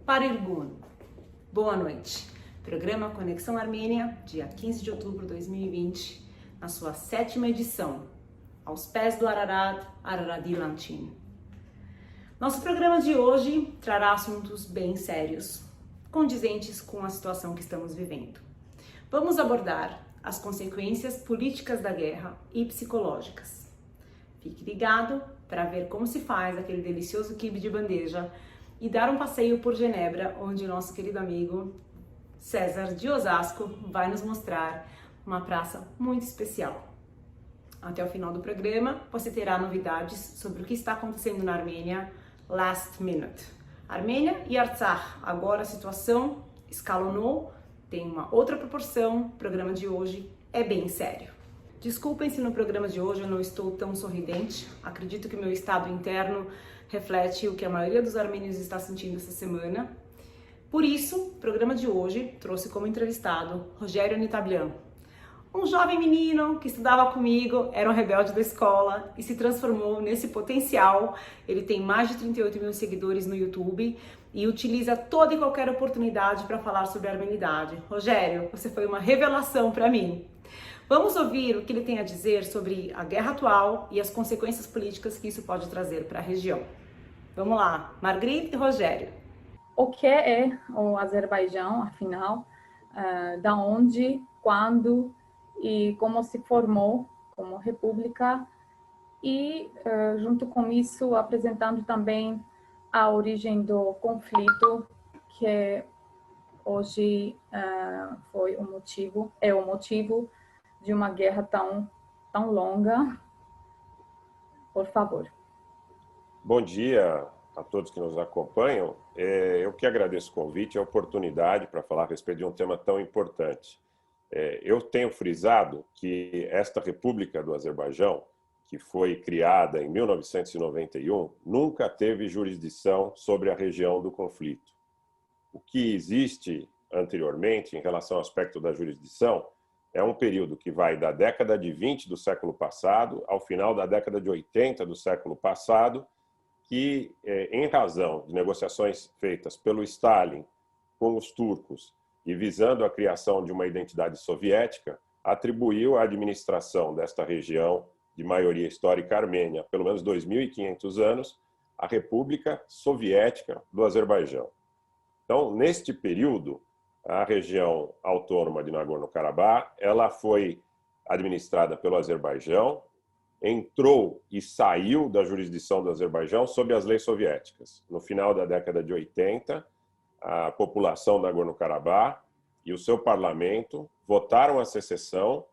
Parirgun. Boa noite. Programa Conexão Armênia, dia 15 de outubro de 2020, na sua 7ª edição, aos pés do Ararat, Araradi Lantin. Nosso programa de hoje trará assuntos bem sérios, condizentes com a situação que estamos vivendo. Vamos abordar as consequências políticas da guerra e psicológicas. Fique ligado para ver como se faz aquele delicioso quibe de bandeja e dar um passeio por Genebra, onde o nosso querido amigo César de Osasco vai nos mostrar uma praça muito especial. Até o final do programa, você terá novidades sobre o que está acontecendo na Armênia last minute. Armênia e Artsakh, agora a situação escalonou, tem uma outra proporção, o programa de hoje é bem sério. Desculpem se no programa de hoje eu não estou tão sorridente, acredito que o meu estado interno reflete o que a maioria dos armênios está sentindo essa semana. Por isso, o programa de hoje trouxe como entrevistado Rogério Nitablian, um jovem menino que estudava comigo, era um rebelde da escola e se transformou nesse potencial. Ele tem mais de 38 mil seguidores no YouTube e utiliza toda e qualquer oportunidade para falar sobre a armenidade. Rogério, você foi uma revelação para mim. Vamos ouvir o que ele tem a dizer sobre a guerra atual e as consequências políticas que isso pode trazer para a região. Vamos lá, Margrit e Rogério. O que é o Azerbaijão, afinal? Da onde, quando e como se formou como república? E, junto com isso, apresentando também a origem do conflito, que hoje é o motivo de uma guerra tão longa. Por favor. Bom dia a todos que nos acompanham. Eu que agradeço o convite e a oportunidade para falar a respeito de um tema tão importante. Eu tenho frisado que esta República do Azerbaijão, que foi criada em 1991, nunca teve jurisdição sobre a região do conflito. O que existe anteriormente em relação ao aspecto da jurisdição é um período que vai da década de 20 do século passado ao final da década de 80 do século passado, que, em razão de negociações feitas pelo Stalin com os turcos e visando a criação de uma identidade soviética, atribuiu a administração desta região de maioria histórica armênia, pelo menos 2.500 anos, à República Soviética do Azerbaijão. Então, neste período, a região autônoma de Nagorno-Karabakh, ela foi administrada pelo Azerbaijão, entrou e saiu da jurisdição do Azerbaijão sob as leis soviéticas. No final da década de 80, a população da Nagorno-Karabakh e o seu parlamento votaram a secessão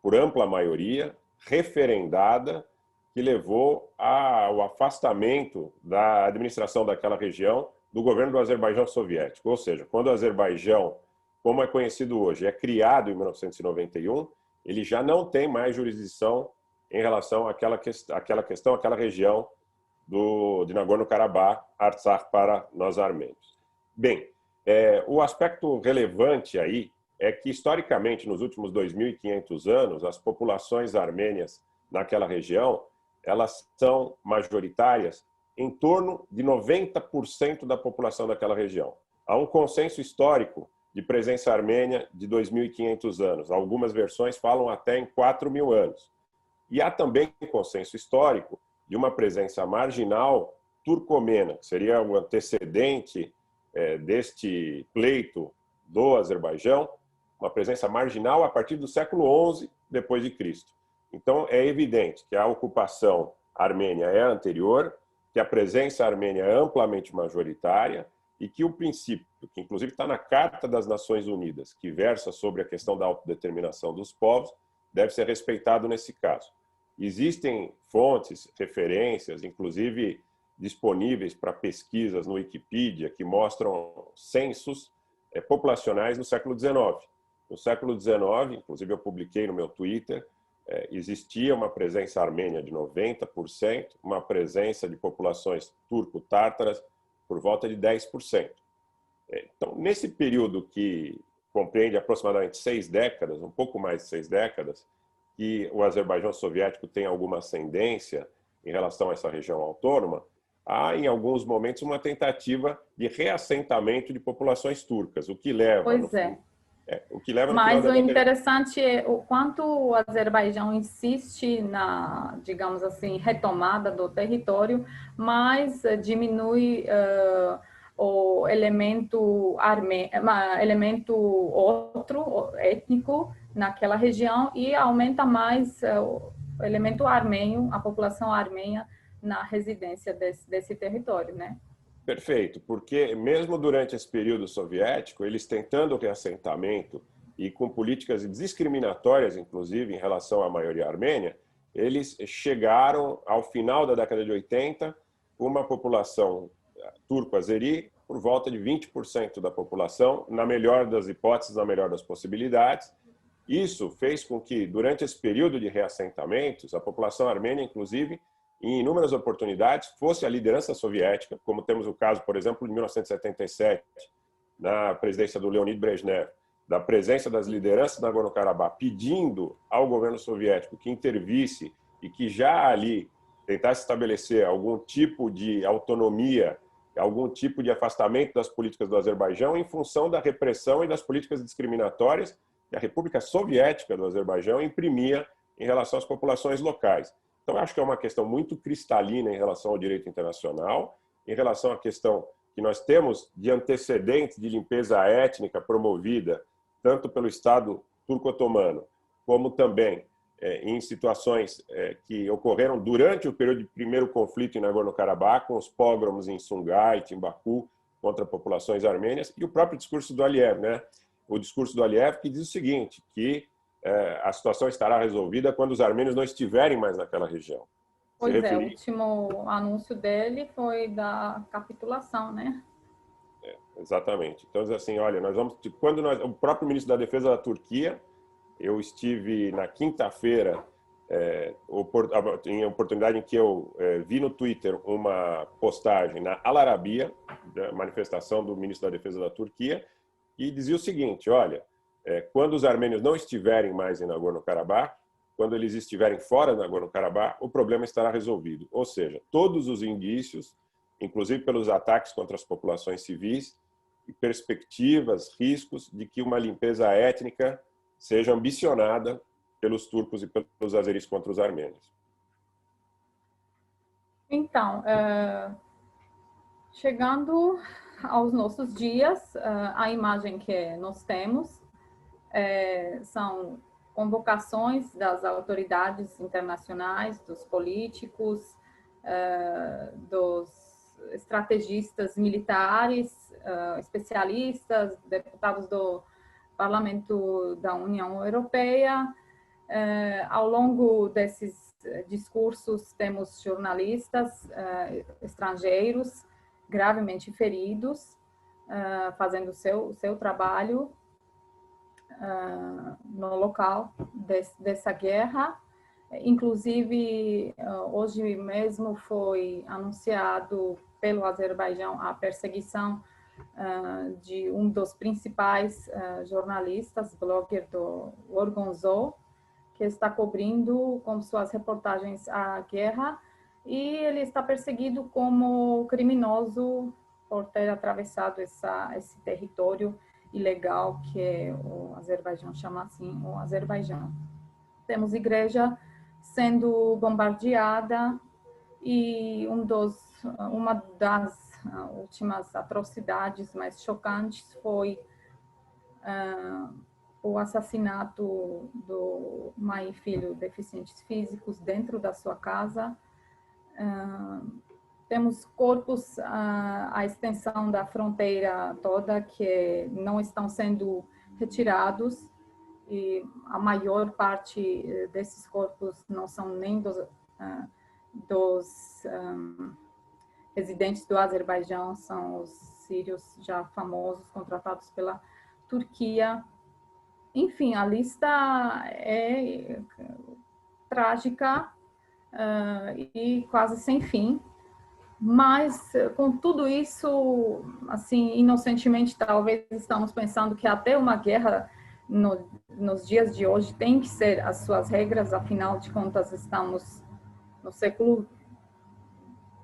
por ampla maioria, referendada, que levou ao afastamento da administração daquela região do governo do Azerbaijão soviético. Ou seja, quando o Azerbaijão, como é conhecido hoje, é criado em 1991, ele já não tem mais jurisdição em relação àquela questão, àquela região de Nagorno-Karabakh, Artsakh para nós armênios. Bem, o aspecto relevante aí é que, historicamente, nos últimos 2.500 anos, as populações armênias naquela região, elas são majoritárias em torno de 90% da população daquela região. Há um consenso histórico de presença armênia de 2.500 anos. Algumas versões falam até em 4.000 anos. E há também um consenso histórico de uma presença marginal turcomena, que seria o antecedente deste pleito do Azerbaijão, uma presença marginal a partir do século XI depois de Cristo. Então, é evidente que a ocupação armênia é anterior, que a presença armênia é amplamente majoritária e que o princípio, que inclusive está na Carta das Nações Unidas, que versa sobre a questão da autodeterminação dos povos, deve ser respeitado nesse caso. Existem fontes, referências, inclusive disponíveis para pesquisas no Wikipedia, que mostram censos populacionais no século XIX. No século XIX, inclusive eu publiquei no meu Twitter, existia uma presença armênia de 90%, uma presença de populações turco-tártaras por volta de 10%. Então, nesse período que compreende aproximadamente 6 décadas, um pouco mais de 6 décadas, que o Azerbaijão soviético tem alguma ascendência em relação a essa região autônoma, há, em alguns momentos, uma tentativa de reassentamento de populações turcas, o que leva, Pois é. o que leva no final Mas da o década. interessante é o quanto o Azerbaijão insiste na, digamos assim, retomada do território, mas diminui o elemento outro, étnico, naquela região e aumenta mais o elemento armênio, a população armênia na residência desse território, né? Perfeito, porque mesmo durante esse período soviético, eles tentando o reassentamento e com políticas discriminatórias, inclusive, em relação à maioria armênia, eles chegaram ao final da década de 80 com uma população turco-azeri por volta de 20% da população, na melhor das hipóteses, na melhor das possibilidades. Isso fez com que, durante esse período de reassentamentos, a população armênia, inclusive, em inúmeras oportunidades, fosse a liderança soviética, como temos o caso, por exemplo, de 1977, na presidência do Leonid Brezhnev, da presença das lideranças da Nagorno-Karabakh pedindo ao governo soviético que intervisse e que já ali tentasse estabelecer algum tipo de autonomia, algum tipo de afastamento das políticas do Azerbaijão em função da repressão e das políticas discriminatórias que a República Soviética do Azerbaijão imprimia em relação às populações locais. Então, acho que é uma questão muito cristalina em relação ao direito internacional, em relação à questão que nós temos de antecedentes de limpeza étnica promovida tanto pelo Estado turco-otomano, como também em situações que ocorreram durante o período de primeiro conflito em Nagorno-Karabakh, com os pogroms em Sumgait, em Baku, contra populações armênias, e o próprio discurso do Aliyev, né? O discurso do Aliyev que diz o seguinte, que a situação estará resolvida quando os armênios não estiverem mais naquela região. Pois é, o último anúncio dele foi da capitulação, né? Exatamente. Então, assim, olha, nós vamos... o próprio ministro da Defesa da Turquia, eu estive na quinta-feira, em oportunidade em que eu vi no Twitter uma postagem na Al Arabiya, da manifestação do ministro da Defesa da Turquia, e dizia o seguinte, olha, quando os armênios não estiverem mais em Nagorno-Karabakh, quando eles estiverem fora de Nagorno-Karabakh, o problema estará resolvido. Ou seja, todos os indícios, inclusive pelos ataques contra as populações civis, e perspectivas, riscos de que uma limpeza étnica seja ambicionada pelos turcos e pelos azeris contra os armênios. Então, chegando aos nossos dias, a imagem que nós temos são convocações das autoridades internacionais, dos políticos, dos estrategistas militares, especialistas, deputados do Parlamento da União Europeia. Ao longo desses discursos, temos jornalistas estrangeiros gravemente feridos, fazendo o seu trabalho no local dessa guerra. Inclusive, hoje mesmo foi anunciado pelo Azerbaijão a perseguição de um dos principais jornalistas, blogger do Orgonzo, que está cobrindo com suas reportagens a guerra, e ele está perseguido como criminoso por ter atravessado esse território ilegal que o Azerbaijão chama assim, o Azerbaijão. Temos igreja sendo bombardeada e uma das últimas atrocidades mais chocantes foi o assassinato do mãe e filho deficientes físicos dentro da sua casa. Temos corpos à extensão da fronteira toda que não estão sendo retirados, e a maior parte desses corpos não são nem dos residentes do Azerbaijão, são os sírios já famosos, contratados pela Turquia. Enfim, a lista é trágica e quase sem fim. Mas, com tudo isso, assim, inocentemente, talvez estamos pensando que até uma guerra nos dias de hoje tem que ser as suas regras, afinal de contas, estamos no século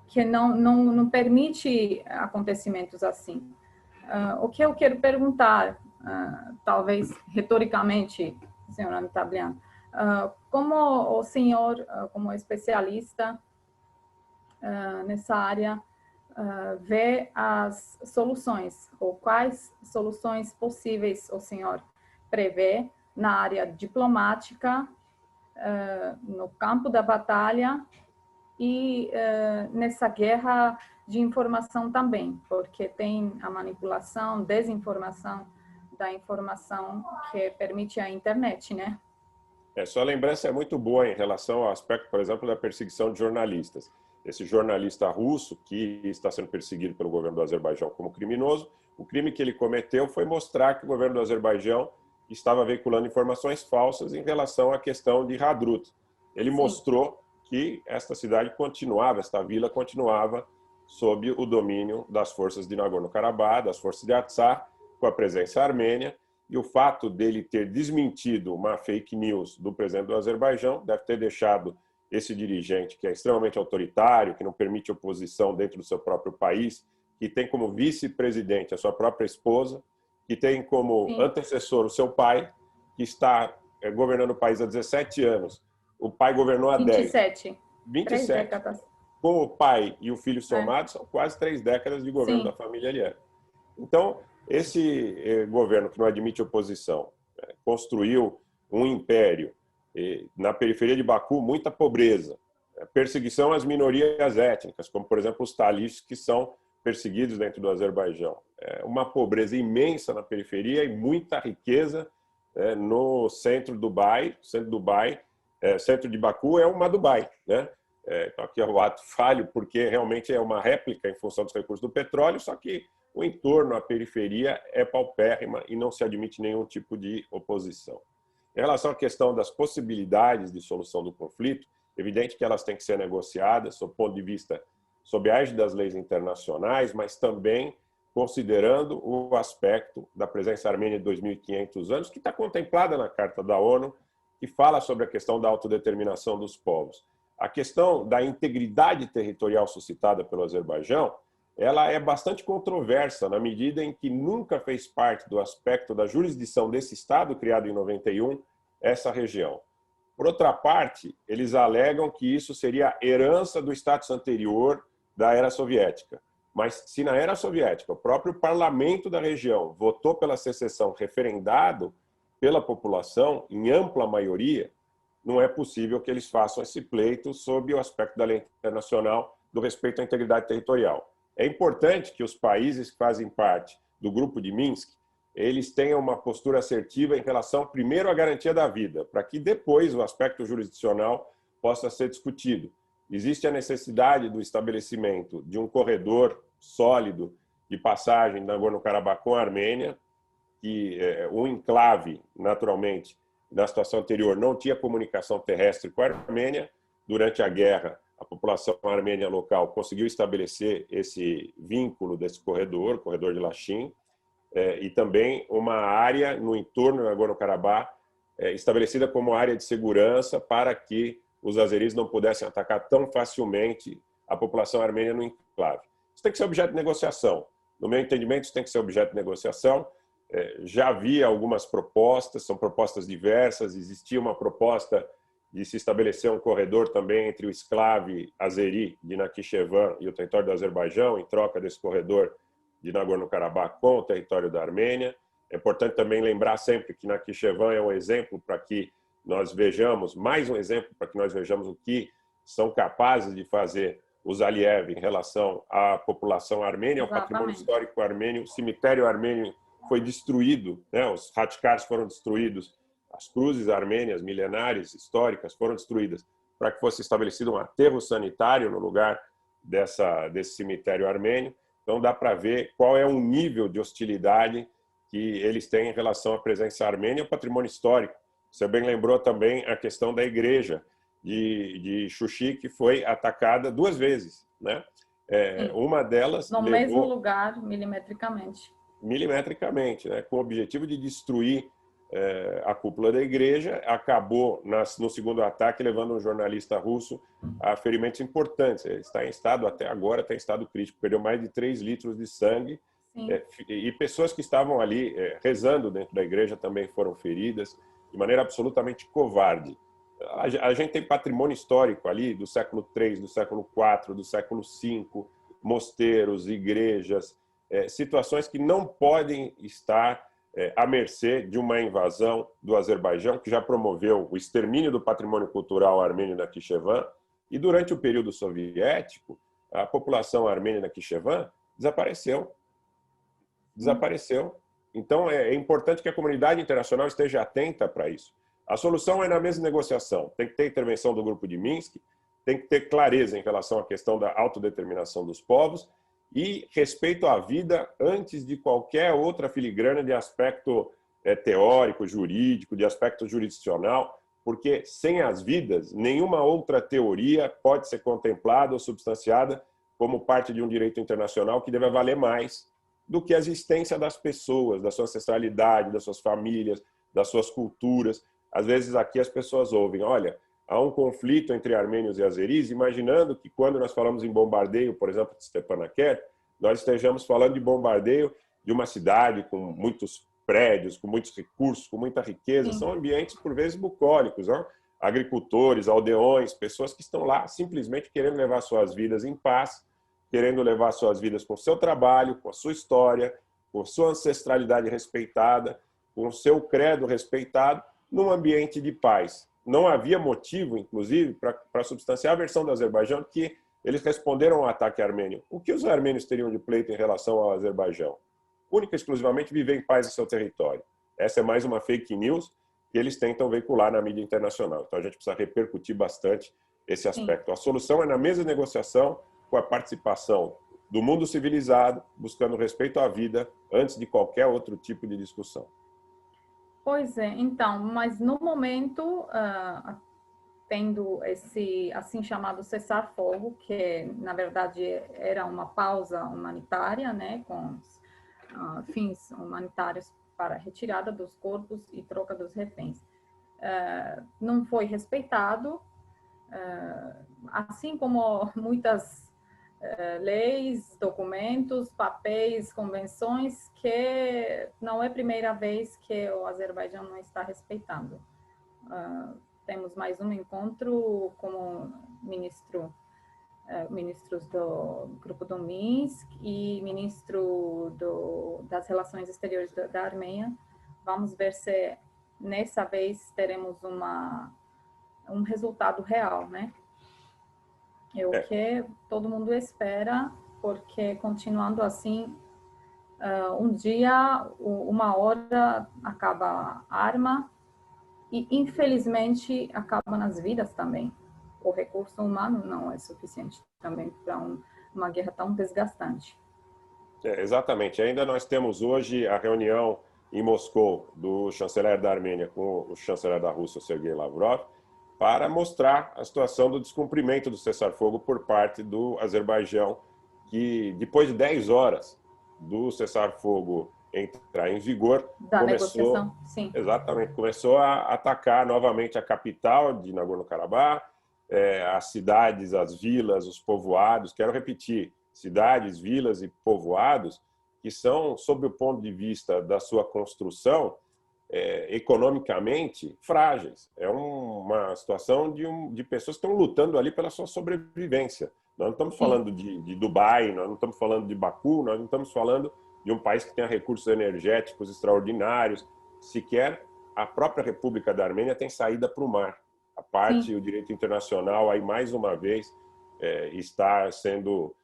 que não permite acontecimentos assim. O que eu quero perguntar, talvez retoricamente, senhora Mitablian, como o senhor, como especialista nessa área, vê as soluções, ou quais soluções possíveis o senhor prevê na área diplomática, no campo da batalha e nessa guerra de informação também, porque tem a manipulação, desinformação da informação que permite a internet, né? Sua lembrança é muito boa em relação ao aspecto, por exemplo, da perseguição de jornalistas. Esse jornalista russo que está sendo perseguido pelo governo do Azerbaijão como criminoso, o crime que ele cometeu foi mostrar que o governo do Azerbaijão estava veiculando informações falsas em relação à questão de Hadrut. Ele mostrou que esta cidade continuava, esta vila continuava sob o domínio das forças de Nagorno-Karabakh, das forças de Artsakh, com a presença armênia, e o fato dele ter desmentido uma fake news do presidente do Azerbaijão deve ter deixado esse dirigente, que é extremamente autoritário, que não permite oposição dentro do seu próprio país, que tem como vice-presidente a sua própria esposa, que tem como antecessor o seu pai, que está governando o país há 17 anos. O pai governou há 27. 27. Com o pai e o filho somados, são quase 3 décadas de governo da família Aliyev. Então, esse governo que não admite oposição construiu um império, na periferia de Baku, muita pobreza, perseguição às minorias étnicas, como, por exemplo, os talibs, que são perseguidos dentro do Azerbaijão. Uma pobreza imensa na periferia e muita riqueza no centro de Dubai. Centro de Baku é uma Dubai, né? Então, aqui é o ato falho, porque realmente é uma réplica em função dos recursos do petróleo, só que o entorno, a periferia, é paupérrima e não se admite nenhum tipo de oposição. Em relação à questão das possibilidades de solução do conflito, é evidente que elas têm que ser negociadas, sob o ponto de vista, sob a égide das leis internacionais, mas também considerando o aspecto da presença armênia de 2.500 anos, que está contemplada na Carta da ONU, que fala sobre a questão da autodeterminação dos povos. A questão da integridade territorial suscitada pelo Azerbaijão, ela é bastante controversa, na medida em que nunca fez parte do aspecto da jurisdição desse Estado, criado em 91, essa região. Por outra parte, eles alegam que isso seria herança do status anterior da era soviética. Mas se na era soviética o próprio parlamento da região votou pela secessão referendado pela população, em ampla maioria, não é possível que eles façam esse pleito sob o aspecto da lei internacional do respeito à integridade territorial. É importante que os países que fazem parte do grupo de Minsk, eles tenham uma postura assertiva em relação, primeiro, à garantia da vida, para que depois o aspecto jurisdicional possa ser discutido. Existe a necessidade do estabelecimento de um corredor sólido de passagem da Nagorno-Karabakh com a Armênia, que o enclave, naturalmente, na situação anterior, não tinha comunicação terrestre com a Armênia. Durante a guerra, a população armênia local conseguiu estabelecer esse vínculo desse corredor, o corredor de Lachin, e também uma área no entorno do Nagorno-Karabakh estabelecida como área de segurança para que os azeris não pudessem atacar tão facilmente a população armênia no enclave. Isso tem que ser objeto de negociação. No meu entendimento, isso tem que ser objeto de negociação. Já havia algumas propostas, são propostas diversas. Existia uma proposta de se estabelecer um corredor também entre o exclave azeri de Nakhichevan e o território do Azerbaijão, em troca desse corredor de Nagorno-Karabakh com o território da Armênia. É importante também lembrar sempre que Nakhichevan é um exemplo para que nós vejamos, mais um exemplo para que nós vejamos o que são capazes de fazer os Aliyev em relação à população armênia, ao patrimônio histórico armênio. O cemitério armênio foi destruído, né? Os Hatkars foram destruídos, as cruzes armênias milenares, históricas, foram destruídas para que fosse estabelecido um aterro sanitário no lugar desse cemitério armênio. Então dá para ver qual é o nível de hostilidade que eles têm em relação à presença armênia e ao patrimônio histórico. Você bem lembrou também a questão da igreja de Xuxi, que foi atacada 2 vezes, né? Uma delas no mesmo lugar, milimetricamente, né? Com o objetivo de destruir a cúpula da igreja, acabou no segundo ataque levando um jornalista russo a ferimentos importantes. Ele está em estado, até agora, está em estado crítico, perdeu mais de 3 litros de sangue. E pessoas que estavam ali rezando dentro da igreja também foram feridas de maneira absolutamente covarde. A gente tem patrimônio histórico ali do século III, do século IV, do século V, mosteiros, igrejas, situações que não podem estar à mercê de uma invasão do Azerbaijão, que já promoveu o extermínio do patrimônio cultural armênio na Nakhchivan, e durante o período soviético, a população armênia na Nakhchivan desapareceu. Então, é importante que a comunidade internacional esteja atenta para isso. A solução é na mesa de negociação. Tem que ter intervenção do Grupo de Minsk, tem que ter clareza em relação à questão da autodeterminação dos povos e respeito à vida antes de qualquer outra filigrana de aspecto teórico, jurídico, de aspecto jurisdicional, porque sem as vidas, nenhuma outra teoria pode ser contemplada ou substanciada como parte de um direito internacional que deve valer mais do que a existência das pessoas, da sua ancestralidade, das suas famílias, das suas culturas. Às vezes aqui as pessoas ouvem, olha, há um conflito entre armênios e azeris, imaginando que quando nós falamos em bombardeio, por exemplo, de Stepanakert, nós estejamos falando de bombardeio de uma cidade com muitos prédios, com muitos recursos, com muita riqueza. Sim. São ambientes, por vezes, bucólicos, não? Agricultores, aldeões, pessoas que estão lá simplesmente querendo levar suas vidas em paz, querendo levar suas vidas com o seu trabalho, com a sua história, com a sua ancestralidade respeitada, com o seu credo respeitado, num ambiente de paz. Não havia motivo, inclusive, para substanciar a versão do Azerbaijão que eles responderam ao ataque armênio. O que os armênios teriam de pleito em relação ao Azerbaijão? Única e exclusivamente viver em paz em seu território. Essa é mais uma fake news que eles tentam veicular na mídia internacional. Então a gente precisa repercutir bastante esse aspecto. Sim. A solução é na mesa de negociação, com a participação do mundo civilizado, buscando respeito à vida antes de qualquer outro tipo de discussão. Pois é, então, mas no momento, tendo esse assim chamado cessar-fogo, que na verdade era uma pausa humanitária, né, com fins humanitários para retirada dos corpos e troca dos reféns, não foi respeitado, assim como muitas leis, documentos, papéis, convenções, que não é a primeira vez que o Azerbaijão não está respeitando. Temos mais um encontro como ministros do Grupo do Minsk e ministro das Relações Exteriores da Armênia. Vamos ver se nessa vez teremos um resultado real, né? É o que todo mundo espera, porque continuando assim, um dia, uma hora, acaba a arma e, infelizmente, acaba nas vidas também. O recurso humano não é suficiente também para uma guerra tão desgastante. Exatamente. Ainda nós temos hoje a reunião em Moscou do chanceler da Armênia com o chanceler da Rússia, Sergei Lavrov, para mostrar a situação do descumprimento do cessar-fogo por parte do Azerbaijão, que depois de 10 horas do cessar-fogo entrar em vigor, negociação, sim. Exatamente, começou a atacar novamente a capital de Nagorno-Karabakh, as cidades, as vilas, os povoados. Quero repetir, cidades, vilas e povoados que são, sob o ponto de vista da sua construção, economicamente frágeis. É uma situação de pessoas que estão lutando ali pela sua sobrevivência. Nós não estamos falando de Dubai, nós não estamos falando de Baku, nós não estamos falando de um país que tenha recursos energéticos extraordinários. Sequer a própria República da Armênia tem saída para o mar. A parte, o direito internacional, aí mais uma vez, está sendo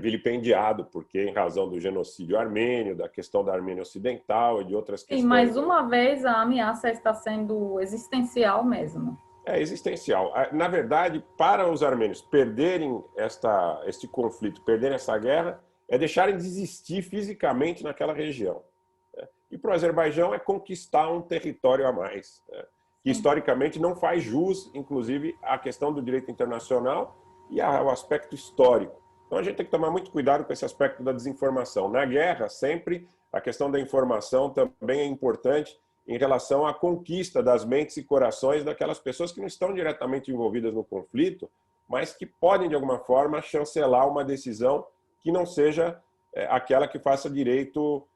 vilipendiado, porque em razão do genocídio armênio, da questão da Armênia Ocidental e de outras questões. E mais uma vez a ameaça está sendo existencial mesmo. É existencial. Na verdade, para os armênios perderem este conflito, perderem essa guerra, é deixarem de existir fisicamente naquela região. E para o Azerbaijão é conquistar um território a mais, que historicamente não faz jus, inclusive, à questão do direito internacional e ao aspecto histórico. Então a gente tem que tomar muito cuidado com esse aspecto da desinformação. Na guerra, sempre, a questão da informação também é importante em relação à conquista das mentes e corações daquelas pessoas que não estão diretamente envolvidas no conflito, mas que podem, de alguma forma, chancelar uma decisão que não seja aquela que faça direito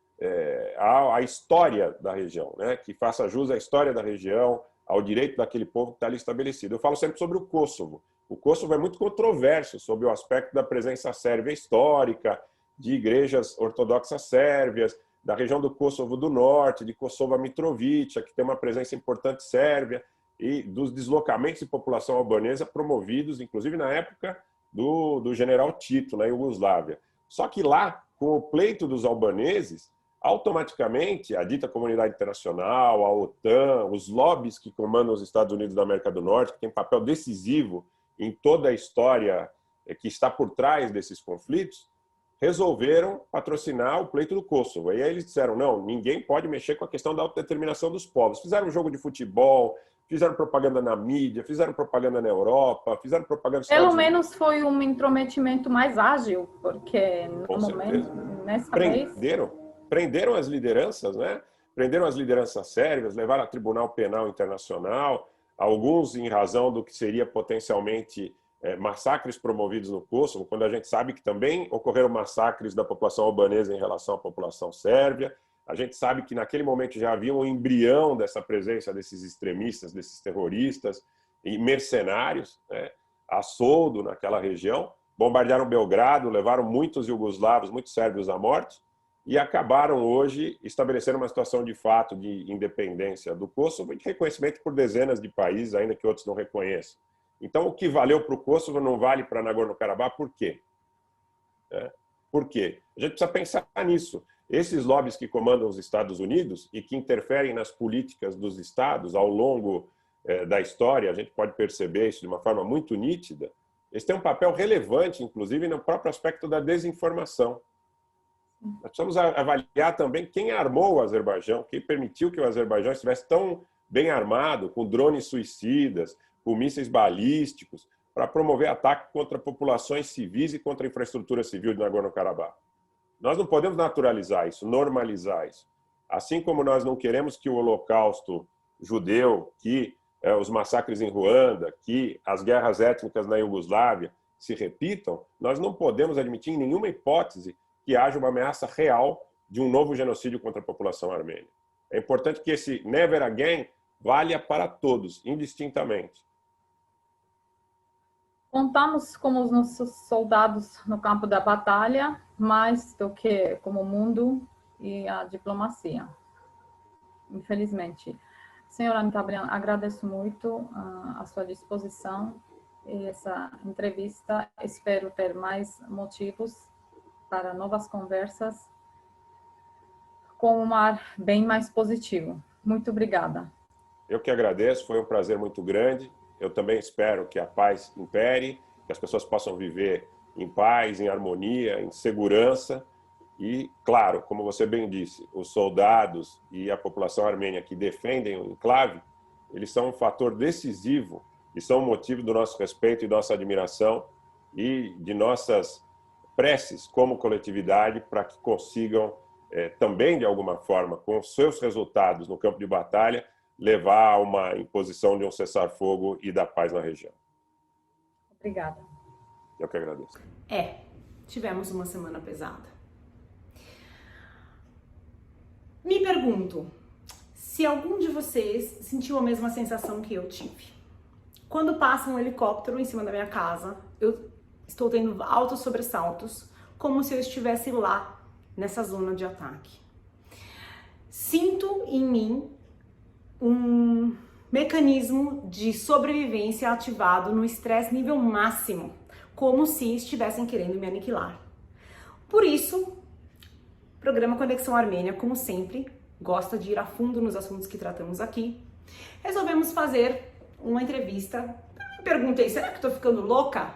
à história da região, né? Que faça jus à história da região, ao direito daquele povo que está ali estabelecido. Eu falo sempre sobre o Kosovo. O Kosovo é muito controverso sobre o aspecto da presença sérvia histórica, de igrejas ortodoxas sérvias, da região do Kosovo do Norte, de Kosova Mitrovica, que tem uma presença importante sérvia, e dos deslocamentos de população albanesa promovidos, inclusive na época do general Tito, na Iugoslávia. Só que lá, com o pleito dos albaneses, automaticamente a dita comunidade internacional, a OTAN, os lobbies que comandam os Estados Unidos da América do Norte, que tem papel decisivo em toda a história que está por trás desses conflitos, resolveram patrocinar o pleito do Kosovo. E aí eles disseram, não, ninguém pode mexer com a questão da autodeterminação dos povos. Fizeram um jogo de futebol, fizeram propaganda na mídia, fizeram propaganda na Europa, fizeram propaganda nos Estados Pelo Unidos. menos foi um intrometimento mais ágil, porque no momento, nessa vez... Prenderam as lideranças, né? Prenderam as lideranças sérvias, levaram a Tribunal Penal Internacional, alguns em razão do que seria potencialmente massacres promovidos no Kosovo, quando a gente sabe que também ocorreram massacres da população albanesa em relação à população sérvia. A gente sabe que naquele momento já havia um embrião dessa presença desses extremistas, desses terroristas e mercenários, né, a soldo naquela região. Bombardearam Belgrado, levaram muitos iugoslavos, muitos sérvios à morte e acabaram hoje estabelecendo uma situação de fato de independência do Kosovo e de reconhecimento por dezenas de países, ainda que outros não reconheçam. Então, o que valeu para o Kosovo não vale para Nagorno-Karabakh. Por quê? Por quê? A gente precisa pensar nisso. Esses lobbies que comandam os Estados Unidos e que interferem nas políticas dos estados ao longo da história, a gente pode perceber isso de uma forma muito nítida, eles têm um papel relevante, inclusive, no próprio aspecto da desinformação. Nós precisamos avaliar também quem armou o Azerbaijão, quem permitiu que o Azerbaijão estivesse tão bem armado, com drones suicidas, com mísseis balísticos, para promover ataque contra populações civis e contra a infraestrutura civil de Nagorno-Karabakh. Nós não podemos naturalizar isso, normalizar isso. Assim como nós não queremos que o Holocausto judeu, que os massacres em Ruanda, que as guerras étnicas na Iugoslávia se repitam, nós não podemos admitir em nenhuma hipótese que haja uma ameaça real de um novo genocídio contra a população armênia. É importante que esse never again valha para todos, indistintamente. Contamos como os nossos soldados no campo da batalha, mais do que como o mundo e a diplomacia. Infelizmente. Senhora Anitta, agradeço muito a sua disposição e essa entrevista. Espero ter mais motivos para novas conversas com um ar bem mais positivo. Muito obrigada. Eu que agradeço, foi um prazer muito grande. Eu também espero que a paz impere, que as pessoas possam viver em paz, em harmonia, em segurança. E, claro, como você bem disse, os soldados e a população armênia que defendem o enclave, eles são um fator decisivo e são um motivo do nosso respeito e nossa admiração e de nossas preces como coletividade para que consigam também, de alguma forma, com seus resultados no campo de batalha, levar a uma imposição de um cessar-fogo e da paz na região. Obrigada. Eu que agradeço. Tivemos uma semana pesada. Me pergunto se algum de vocês sentiu a mesma sensação que eu tive. Quando passa um helicóptero em cima da minha casa, eu estou tendo altos sobressaltos, como se eu estivesse lá, nessa zona de ataque. Sinto em mim um mecanismo de sobrevivência ativado no estresse nível máximo, como se estivessem querendo me aniquilar. Por isso, o programa Conexão Armênia, como sempre, gosta de ir a fundo nos assuntos que tratamos aqui. Resolvemos fazer uma entrevista. Me perguntei, será que estou ficando louca?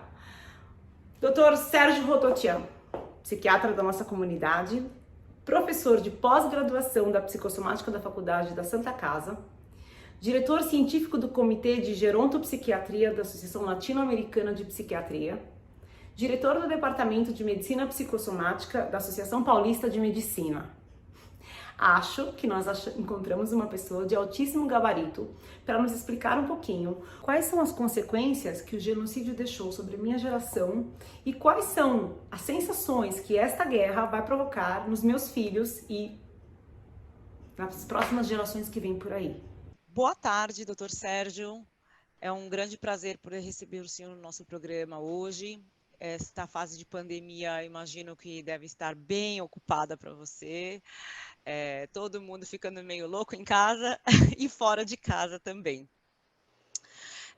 Dr. Sérgio Rototian, psiquiatra da nossa comunidade, professor de pós-graduação da psicossomática da Faculdade da Santa Casa, diretor científico do Comitê de Gerontopsiquiatria da Associação Latino-Americana de Psiquiatria, diretor do Departamento de Medicina Psicossomática da Associação Paulista de Medicina. Acho que nós encontramos uma pessoa de altíssimo gabarito para nos explicar um pouquinho quais são as consequências que o genocídio deixou sobre a minha geração e quais são as sensações que esta guerra vai provocar nos meus filhos e nas próximas gerações que vêm por aí. Boa tarde, Dr. Sérgio. É um grande prazer poder receber o senhor no nosso programa hoje. Esta fase de pandemia, imagino que deve estar bem ocupada para você. Todo mundo ficando meio louco em casa e fora de casa também.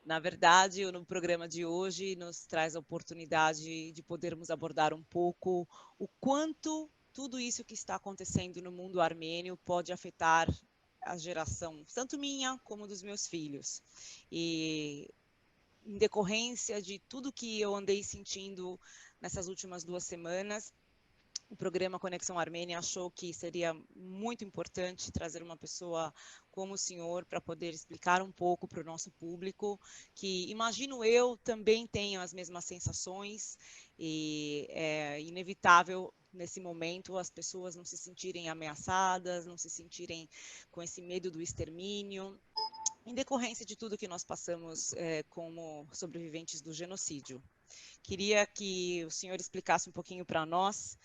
Na verdade, no programa de hoje nos traz a oportunidade de podermos abordar um pouco o quanto tudo isso que está acontecendo no mundo armênio pode afetar a geração, tanto minha como dos meus filhos. E em decorrência de tudo que eu andei sentindo nessas últimas 2 semanas, o programa Conexão Armênia achou que seria muito importante trazer uma pessoa como o senhor para poder explicar um pouco para o nosso público, que imagino eu também tenho as mesmas sensações e é inevitável nesse momento as pessoas não se sentirem ameaçadas, não se sentirem com esse medo do extermínio, em decorrência de tudo que nós passamos como sobreviventes do genocídio. Queria que o senhor explicasse um pouquinho para nós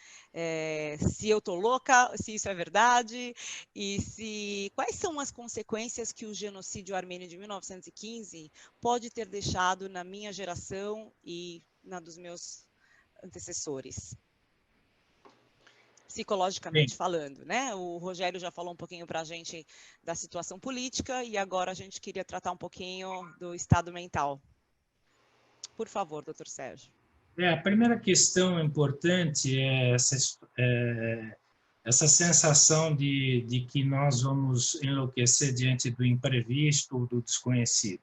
se eu estou louca, se isso é verdade, e quais são as consequências que o genocídio armênio de 1915 pode ter deixado na minha geração e na dos meus antecessores. Psicologicamente falando, né? O Rogério já falou um pouquinho para a gente da situação política e agora a gente queria tratar um pouquinho do estado mental. Por favor, doutor Sérgio. A primeira questão importante é essa sensação de que nós vamos enlouquecer diante do imprevisto, do desconhecido.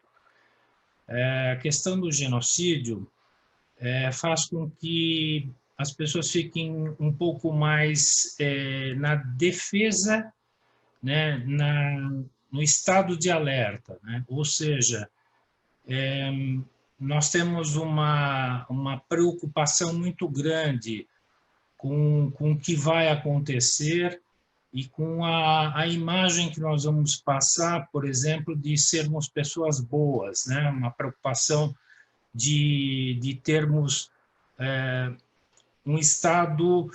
A questão do genocídio faz com que as pessoas fiquem um pouco mais na defesa, né, no estado de alerta, né? Ou seja, nós temos uma preocupação muito grande com o que vai acontecer e com a imagem que nós vamos passar, por exemplo, de sermos pessoas boas, né? Uma preocupação de termos um estado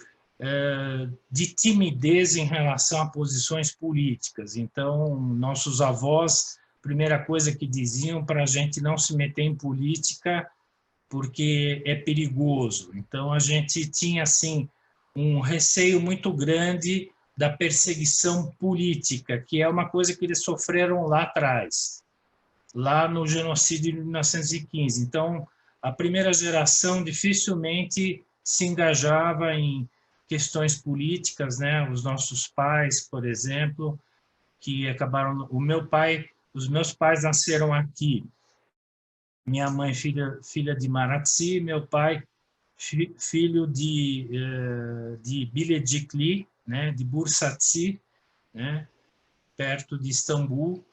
de timidez em relação a posições políticas. Então, nossos avós, primeira coisa que diziam para a gente não se meter em política porque é perigoso. Então, a gente tinha, assim, um receio muito grande da perseguição política, que é uma coisa que eles sofreram lá atrás, lá no genocídio de 1915. Então, a primeira geração dificilmente se engajava em questões políticas, né? Os nossos pais, por exemplo, que acabaram... Os meus pais nasceram aqui. Minha mãe, filha de Maratsi, meu pai, filho de Bilecikli, né? De Bursatsi, né? Perto de Istambul.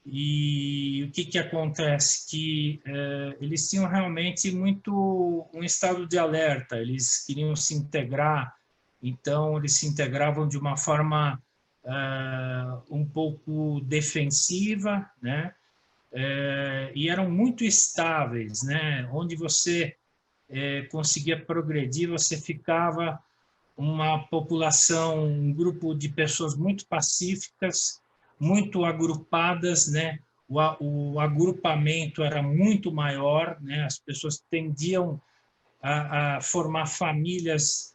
E o que acontece? Que eles tinham realmente muito um estado de alerta, eles queriam se integrar, então eles se integravam de uma forma um pouco defensiva, né? E eram muito estáveis, né? Onde você conseguia progredir, você ficava uma população, um grupo de pessoas muito pacíficas, muito agrupadas, né? O agrupamento era muito maior, né? As pessoas tendiam a formar famílias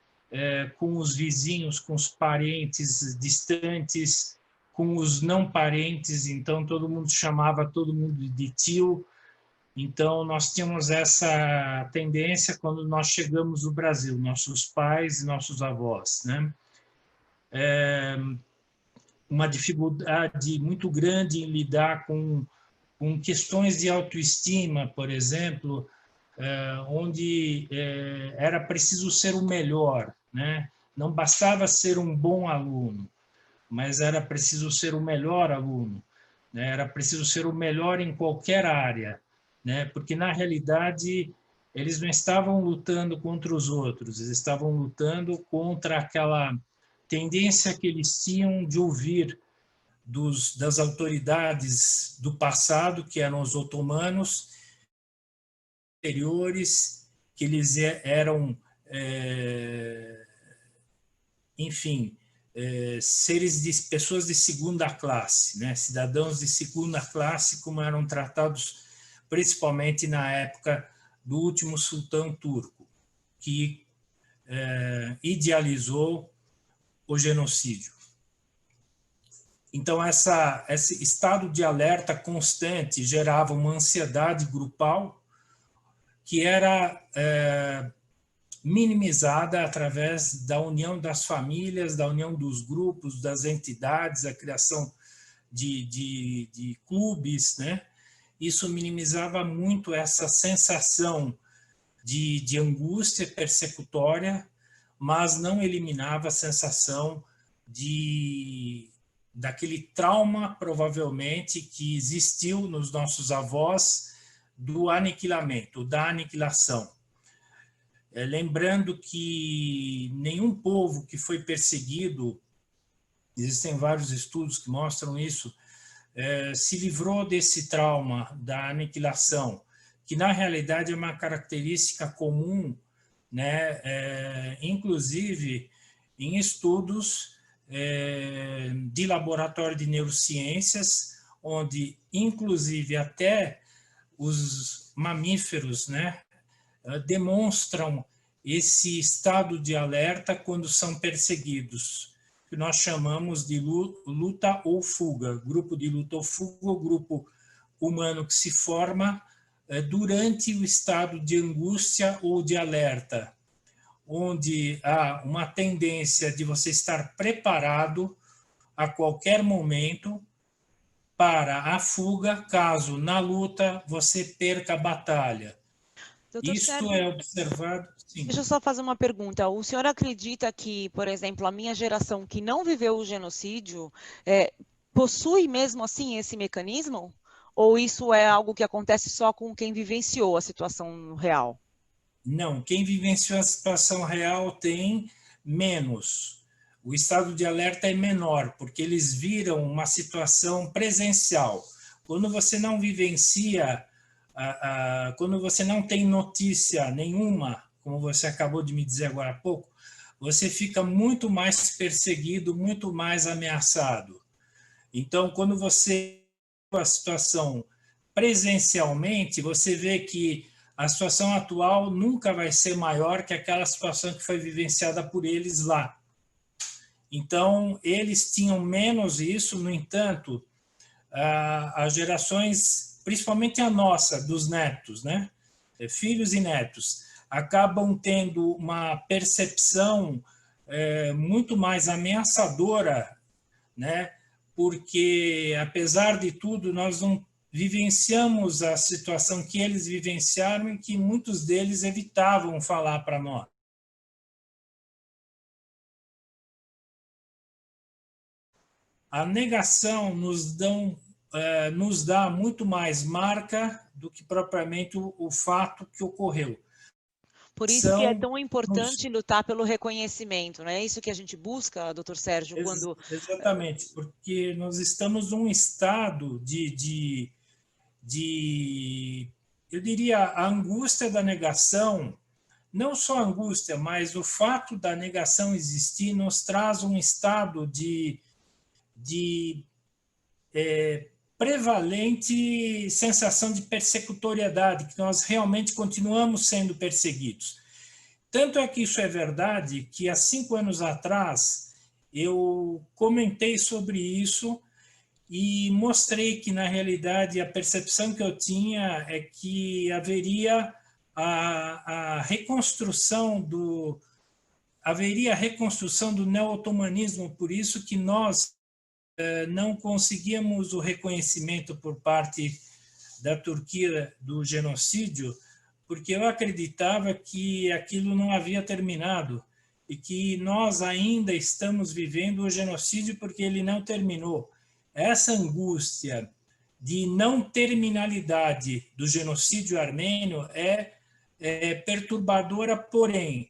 com os vizinhos, com os parentes distantes, com os não parentes, então todo mundo chamava todo mundo de tio. Então nós tínhamos essa tendência quando nós chegamos no Brasil, nossos pais e nossos avós, né? Uma dificuldade muito grande em lidar com questões de autoestima, por exemplo, onde era preciso ser o melhor, né? Não bastava ser um bom aluno, mas era preciso ser o melhor aluno, né? Era preciso ser o melhor em qualquer área, né? Porque, na realidade, eles não estavam lutando contra os outros, eles estavam lutando contra aquela tendência que eles tinham de ouvir das autoridades do passado, que eram os otomanos, anteriores, que eles eram, enfim, pessoas de segunda classe, né? Cidadãos de segunda classe, como eram tratados principalmente na época do último sultão turco, que idealizou o genocídio. Então, esse estado de alerta constante gerava uma ansiedade grupal que era minimizada através da união das famílias, da união dos grupos, das entidades, a criação de clubes, né? Isso minimizava muito essa sensação de angústia persecutória, mas não eliminava a sensação daquele trauma, provavelmente, que existiu nos nossos avós do aniquilamento, da aniquilação. Lembrando que nenhum povo que foi perseguido, existem vários estudos que mostram isso, se livrou desse trauma da aniquilação, que na realidade é uma característica comum, né? Inclusive em estudos de laboratório de neurociências, onde inclusive até os mamíferos, né, demonstram esse estado de alerta quando são perseguidos, que nós chamamos de luta ou fuga. Grupo de luta ou fuga, o grupo humano que se forma durante o estado de angústia ou de alerta, onde há uma tendência de você estar preparado a qualquer momento para a fuga, caso na luta você perca a batalha. Doutor Isso Sérgio, é observado. Sim. Deixa eu só fazer uma pergunta. O senhor acredita que, por exemplo, a minha geração que não viveu o genocídio possui mesmo assim esse mecanismo? Ou isso é algo que acontece só com quem vivenciou a situação real? Não, quem vivenciou a situação real tem menos. O estado de alerta é menor, porque eles viram uma situação presencial. Quando você não vivencia, quando você não tem notícia nenhuma, como você acabou de me dizer agora há pouco, você fica muito mais perseguido, muito mais ameaçado. Então, quando você vê a situação presencialmente, você vê que a situação atual nunca vai ser maior que aquela situação que foi vivenciada por eles lá. Então, eles tinham menos isso, no entanto, as gerações, principalmente a nossa, dos netos, né? Filhos e netos, acabam tendo uma percepção muito mais ameaçadora, né? Porque, apesar de tudo, nós não vivenciamos a situação que eles vivenciaram e que muitos deles evitavam falar para nós. A negação nos dá muito mais marca do que propriamente o fato que ocorreu. Por isso que é tão importante lutar pelo reconhecimento, não é isso que a gente busca, doutor Sérgio? Exatamente, porque nós estamos num estado eu diria, a angústia da negação, não só a angústia, mas o fato da negação existir nos traz um estado de prevalente sensação de persecutoriedade, que nós realmente continuamos sendo perseguidos. Tanto é que isso é verdade que há 5 anos atrás eu comentei sobre isso e mostrei que, na realidade, a percepção que eu tinha é que haveria a reconstrução do neo-otomanismo, por isso que nós não conseguíamos o reconhecimento por parte da Turquia do genocídio, porque eu acreditava que aquilo não havia terminado e que nós ainda estamos vivendo o genocídio porque ele não terminou. Essa angústia de não terminalidade do genocídio armênio é perturbadora, porém,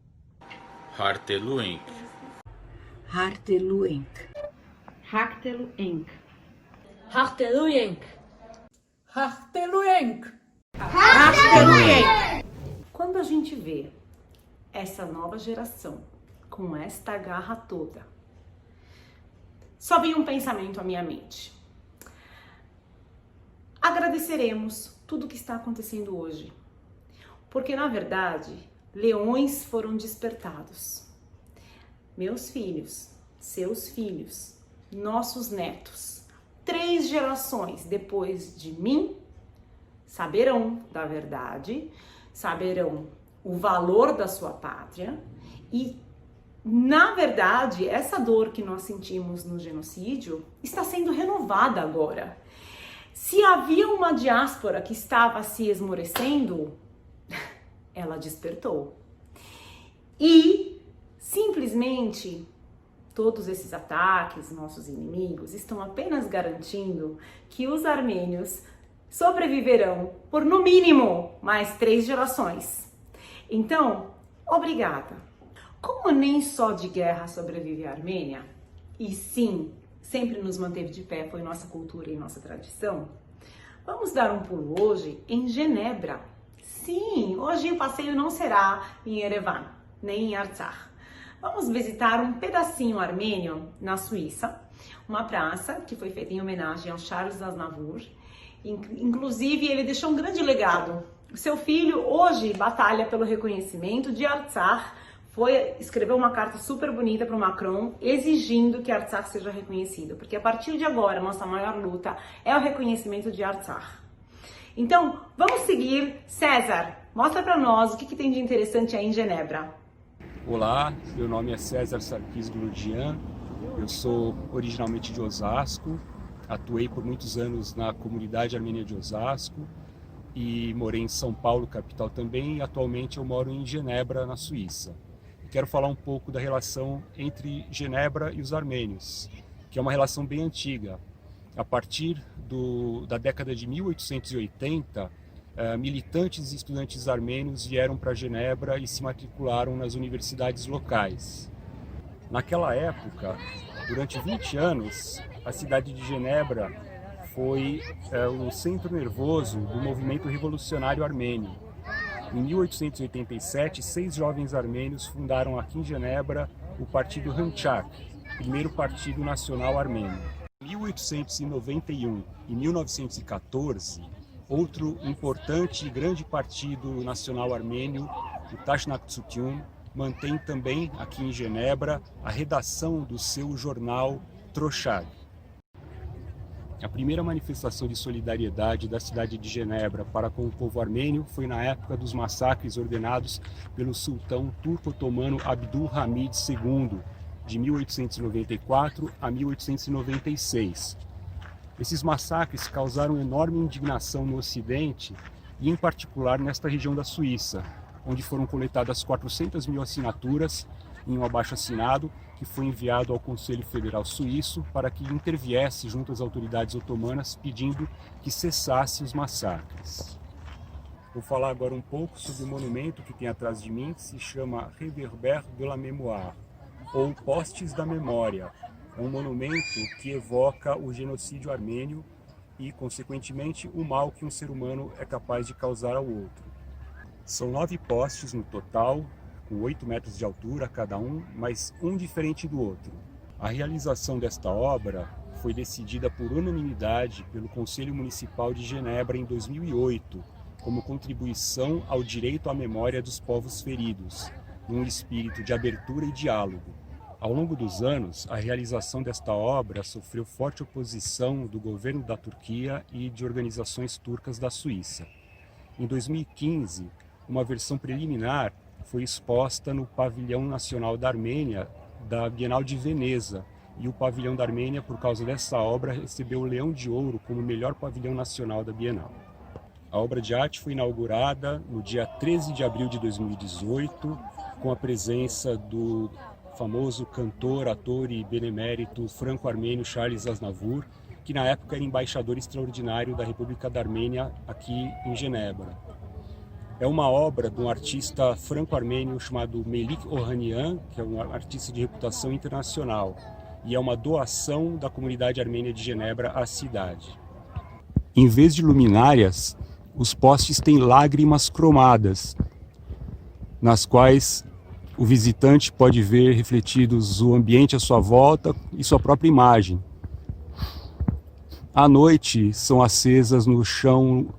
Harteluenk. Harteluenk. Harteluenk. Harteluenk. Harteluenk. Harteluenk. Quando a gente vê essa nova geração com esta garra toda, só vem um pensamento à minha mente. Agradeceremos tudo o que está acontecendo hoje, porque na verdade, leões foram despertados. Meus filhos, seus filhos, nossos netos, 3 gerações depois de mim, saberão da verdade, saberão o valor da sua pátria e, na verdade, essa dor que nós sentimos no genocídio está sendo renovada agora. Se havia uma diáspora que estava se esmorecendo, ela despertou. E, simplesmente, todos esses ataques, nossos inimigos, estão apenas garantindo que os armênios sobreviverão por, no mínimo, mais 3 gerações. Então, obrigada. Como nem só de guerra sobrevive a Armênia, e sim, sempre nos manteve de pé, foi nossa cultura e nossa tradição, vamos dar um pulo hoje em Genebra. Sim, hoje o passeio não será em Erevan, nem em Artsakh. Vamos visitar um pedacinho armênio na Suíça, uma praça que foi feita em homenagem ao Charles Aznavour. Inclusive, ele deixou um grande legado. O seu filho hoje batalha pelo reconhecimento de Artsakh, escreveu uma carta super bonita para o Macron, exigindo que Artsakh seja reconhecido, porque a partir de agora, nossa maior luta é o reconhecimento de Artsakh. Então, vamos seguir. César, mostra para nós o que tem de interessante aí em Genebra. Olá, meu nome é César Sarkis Glodian, eu sou originalmente de Osasco, atuei por muitos anos na comunidade armênia de Osasco e morei em São Paulo, capital também, e atualmente eu moro em Genebra, na Suíça. Quero falar um pouco da relação entre Genebra e os armênios, que é uma relação bem antiga. A partir da década de 1880, militantes e estudantes armênios vieram para Genebra e se matricularam nas universidades locais. Naquela época, durante 20 anos, a cidade de Genebra foi o centro nervoso do movimento revolucionário armênio. Em 1887, 6 jovens armênios fundaram aqui em Genebra o Partido Hanchak, primeiro partido nacional armênio. Em 1891 e 1914, outro importante e grande partido nacional armênio, o Tashnakhtsutyun, mantém também aqui em Genebra a redação do seu jornal Trochad. A primeira manifestação de solidariedade da cidade de Genebra para com o povo armênio foi na época dos massacres ordenados pelo sultão turco-otomano Abdul Hamid II, de 1894 a 1896. Esses massacres causaram enorme indignação no Ocidente e, em particular, nesta região da Suíça, onde foram coletadas 400 mil assinaturas em um abaixo-assinado que foi enviado ao Conselho Federal Suíço para que interviesse junto às autoridades otomanas pedindo que cessasse os massacres. Vou falar agora um pouco sobre o monumento que tem atrás de mim, que se chama Réverbère de la Mémoire, ou Postes da Memória. É um monumento que evoca o genocídio armênio e, consequentemente, o mal que um ser humano é capaz de causar ao outro. São 9 postes no total, com 8 metros de altura cada um, mas um diferente do outro. A realização desta obra foi decidida por unanimidade pelo Conselho Municipal de Genebra em 2008, como contribuição ao direito à memória dos povos feridos, num espírito de abertura e diálogo. Ao longo dos anos, a realização desta obra sofreu forte oposição do governo da Turquia e de organizações turcas da Suíça. Em 2015, uma versão preliminar foi exposta no Pavilhão Nacional da Armênia da Bienal de Veneza, e o Pavilhão da Armênia, por causa dessa obra, recebeu o Leão de Ouro como melhor pavilhão nacional da Bienal. A obra de arte foi inaugurada no dia 13 de abril de 2018, com a presença do famoso cantor, ator e benemérito franco-armênio Charles Aznavour, que na época era embaixador extraordinário da República da Armênia aqui em Genebra. é uma obra de um artista franco-armênio chamado Melik Ohanian, que é um artista de reputação internacional, e é uma doação da comunidade armênia de Genebra à cidade. Em vez de luminárias, os postes têm lágrimas cromadas, nas quais o visitante pode ver refletidos o ambiente à sua volta e sua própria imagem. À noite são acesas no chão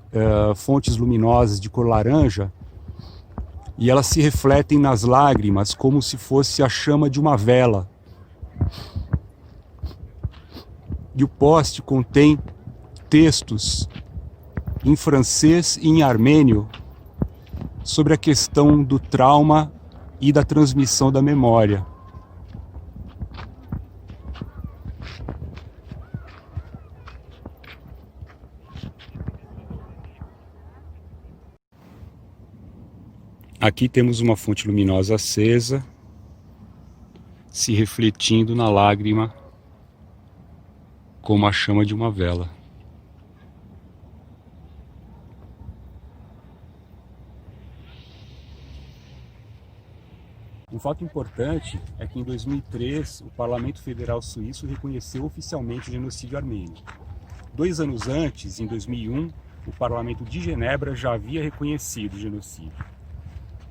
fontes luminosas de cor laranja e elas se refletem nas lágrimas como se fosse a chama de uma vela. E o poste contém textos em francês e em armênio sobre a questão do trauma e da transmissão da memória. Aqui temos uma fonte luminosa acesa, se refletindo na lágrima como a chama de uma vela. Um fato importante é que em 2003 o Parlamento Federal Suíço reconheceu oficialmente o genocídio armênio. 2 anos antes, em 2001, o Parlamento de Genebra já havia reconhecido o genocídio.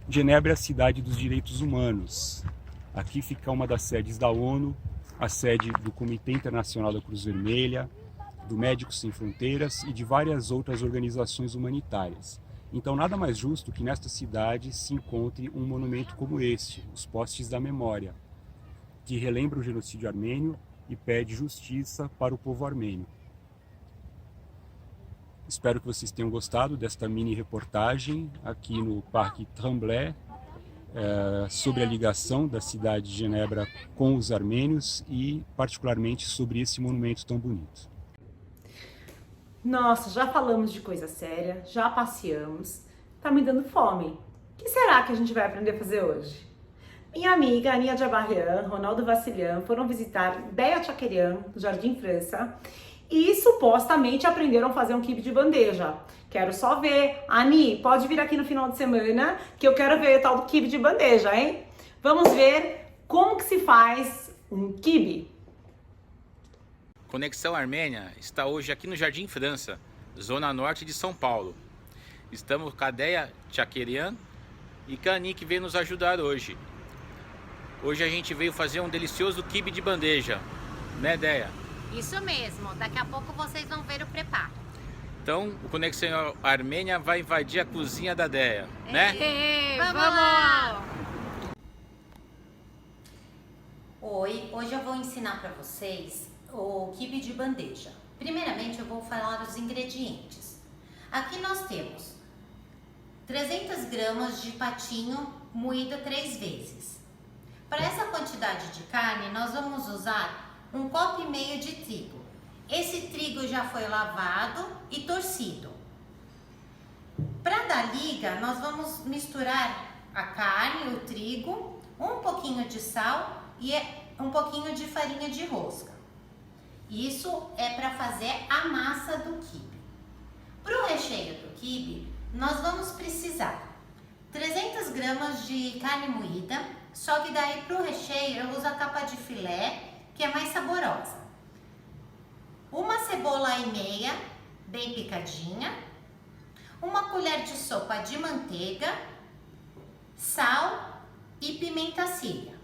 Genebra é a cidade dos direitos humanos. Aqui fica uma das sedes da ONU, a sede do Comitê Internacional da Cruz Vermelha, do Médicos Sem Fronteiras e de várias outras organizações humanitárias. Então, nada mais justo que nesta cidade se encontre um monumento como este, os Postes da Memória, que relembra o genocídio armênio e pede justiça para o povo armênio. Espero que vocês tenham gostado desta mini reportagem aqui no Parque Tremblay, sobre a ligação da cidade de Genebra com os armênios e particularmente sobre esse monumento tão bonito. Nossa, já falamos de coisa séria, já passeamos, tá me dando fome. O que será que a gente vai aprender a fazer hoje? Minha amiga Ania Jabarrian, Ronaldo Vassilian foram visitar Deia Chakerian, no Jardim França, e supostamente aprenderam a fazer um quibe de bandeja. Quero só ver. Ani, pode vir aqui no final de semana que eu quero ver o tal do quibe de bandeja, hein? Vamos ver como que se faz um quibe. Conexão Armênia está hoje aqui no Jardim França, zona norte de São Paulo. Estamos com a Deia Chakerian e com a Ani que veio nos ajudar hoje. Hoje a gente veio fazer um delicioso quibe de bandeja, né, Deia? Isso mesmo, daqui a pouco vocês vão ver o preparo. Então, o Conexão Armênia vai invadir a cozinha da Deia, né? Vamos lá! Oi, hoje eu vou ensinar para vocês o quibe de bandeja. Primeiramente eu vou falar os ingredientes. Aqui nós temos 300 gramas de patinho moído 3 vezes. Para essa quantidade de carne nós vamos usar 1,5 copo de trigo. Esse trigo já foi lavado e torcido. Para dar liga, nós vamos misturar a carne, o trigo, um pouquinho de sal e um pouquinho de farinha de rosca. Isso é para fazer a massa do quibe. Para o recheio do quibe, nós vamos precisar 300 gramas de carne moída, só que daí para o recheio eu uso a capa de filé, que é mais saborosa. 1 cebola e meia, bem picadinha, 1 colher de sopa de manteiga, sal e pimenta síria.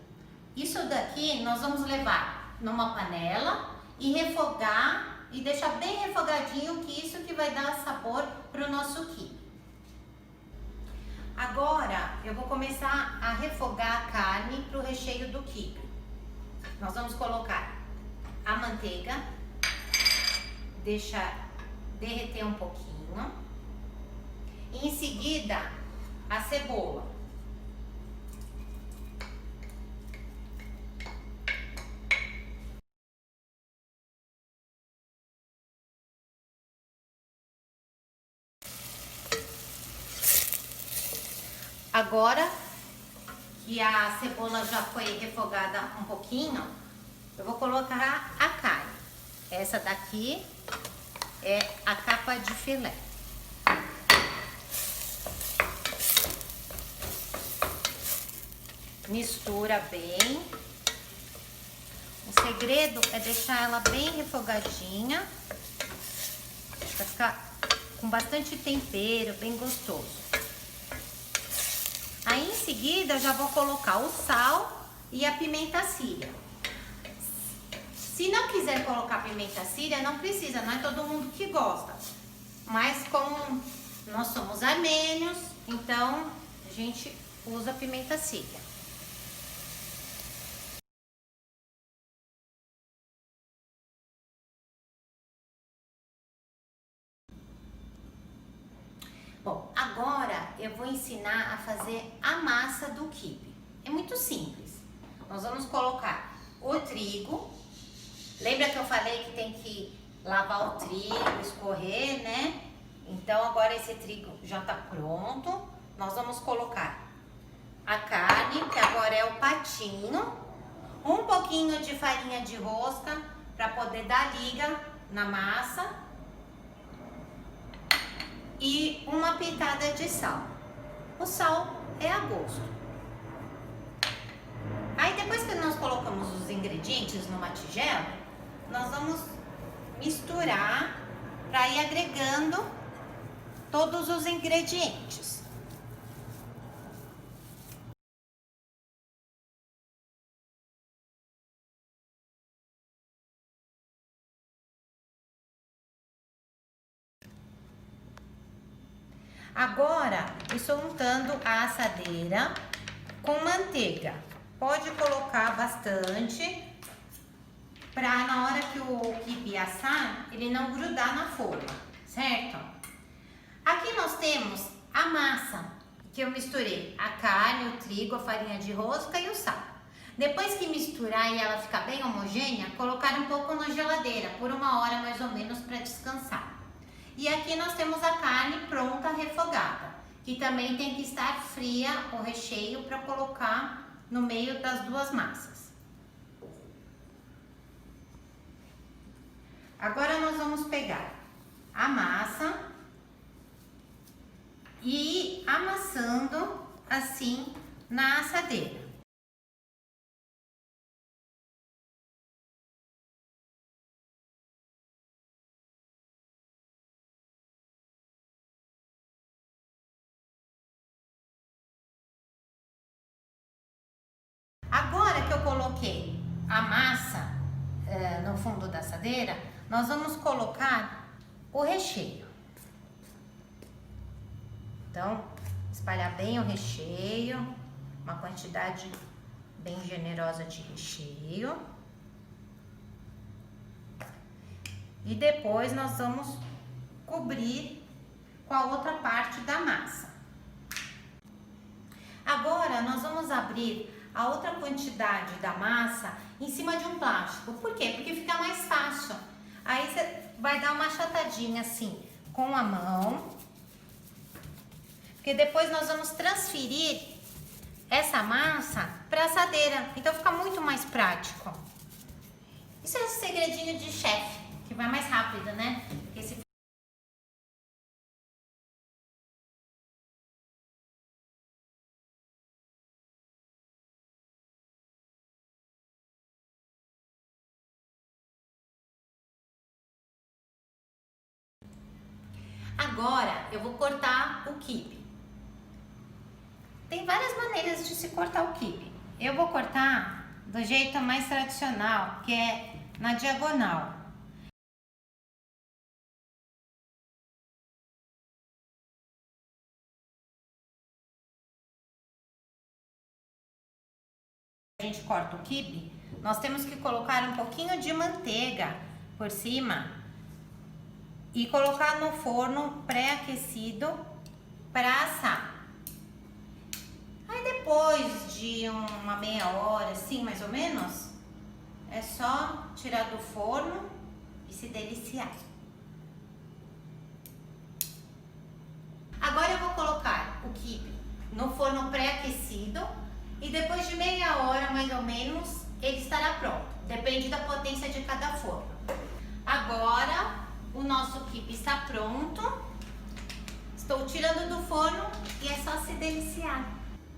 Isso daqui nós vamos levar numa panela e refogar e deixar bem refogadinho, que isso que vai dar sabor para o nosso quibe. Agora eu vou começar a refogar a carne para o recheio do quibe. Nós vamos colocar a manteiga, deixar derreter um pouquinho, e em seguida a cebola. Agora que a cebola já foi refogada um pouquinho, eu vou colocar a carne. Essa daqui é a capa de filé. mistura bem. O segredo é deixar ela bem refogadinha, para ficar com bastante tempero, bem gostoso. Aí em seguida eu já vou colocar o sal e a pimenta síria. Se não quiser colocar pimenta síria, não precisa, não é todo mundo que gosta. Mas como nós somos armênios, então a gente usa pimenta síria. Bom, agora eu vou ensinar a fazer a massa do quibe. É muito simples. Nós vamos colocar o trigo. Lembra que eu falei que tem que lavar o trigo, escorrer, né? Então agora esse trigo já tá pronto. Nós vamos colocar a carne, que agora é o patinho, um pouquinho de farinha de rosca para poder dar liga na massa e uma pitada de sal. O sal é a gosto. Aí depois que nós colocamos os ingredientes numa tigela, nós vamos misturar para ir agregando todos os ingredientes. Agora, estou untando a assadeira com manteiga. Pode colocar bastante, para na hora que o quibe assar, ele não grudar na forma, certo? Aqui nós temos a massa, que eu misturei a carne, o trigo, a farinha de rosca e o sal. Depois que misturar e ela ficar bem homogênea, colocar um pouco na geladeira, por 1 hora mais ou menos, para descansar. E aqui nós temos a carne pronta, refogada, que também tem que estar fria, o recheio, para colocar no meio das duas massas. Agora nós vamos pegar a massa e ir amassando assim na assadeira. Agora que eu coloquei a massa no fundo da assadeira, nós vamos colocar o recheio. Então, espalhar bem o recheio, uma quantidade bem generosa de recheio. E depois nós vamos cobrir com a outra parte da massa. Agora nós vamos abrir a outra quantidade da massa em cima de um plástico. Por quê? Porque fica mais fácil. Aí você vai dar uma achatadinha assim com a mão, porque depois nós vamos transferir essa massa para a assadeira, então fica muito mais prático. Isso é um segredinho de chefe, que vai mais rápido, né? Porque esse Agora eu vou cortar o quibe. Tem várias maneiras de se cortar o quibe. Eu vou cortar do jeito mais tradicional, que é na diagonal. A gente corta o quibe, nós temos que colocar um pouquinho de manteiga por cima e colocar no forno pré-aquecido para assar. Aí depois de uma meia hora, assim, mais ou menos, é só tirar do forno e se deliciar. Agora eu vou colocar o quibe no forno pré-aquecido e depois de meia hora, mais ou menos, ele estará pronto. Depende da potência de cada forno. Agora o nosso quibe está pronto. Estou tirando do forno e é só se deliciar.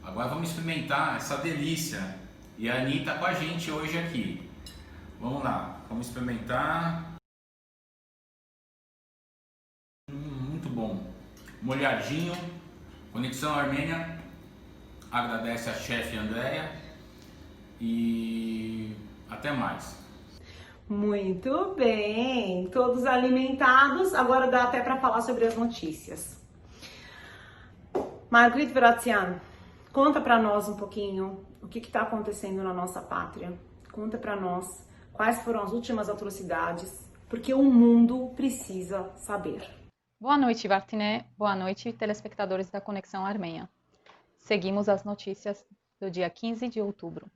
Agora vamos experimentar essa delícia. E a Ani está com a gente hoje aqui. Vamos lá, vamos experimentar. Muito bom. Molhadinho. Conexão Armênia agradece a chefe Andréia. E até mais. Muito bem, todos alimentados. Agora dá até para falar sobre as notícias. Margrit Veratsian, conta para nós um pouquinho o que está acontecendo na nossa pátria. Conta para nós quais foram as últimas atrocidades, porque o mundo precisa saber. Boa noite, Vartiné. Boa noite, telespectadores da Conexão Armênia. Seguimos as notícias do dia 15 de outubro.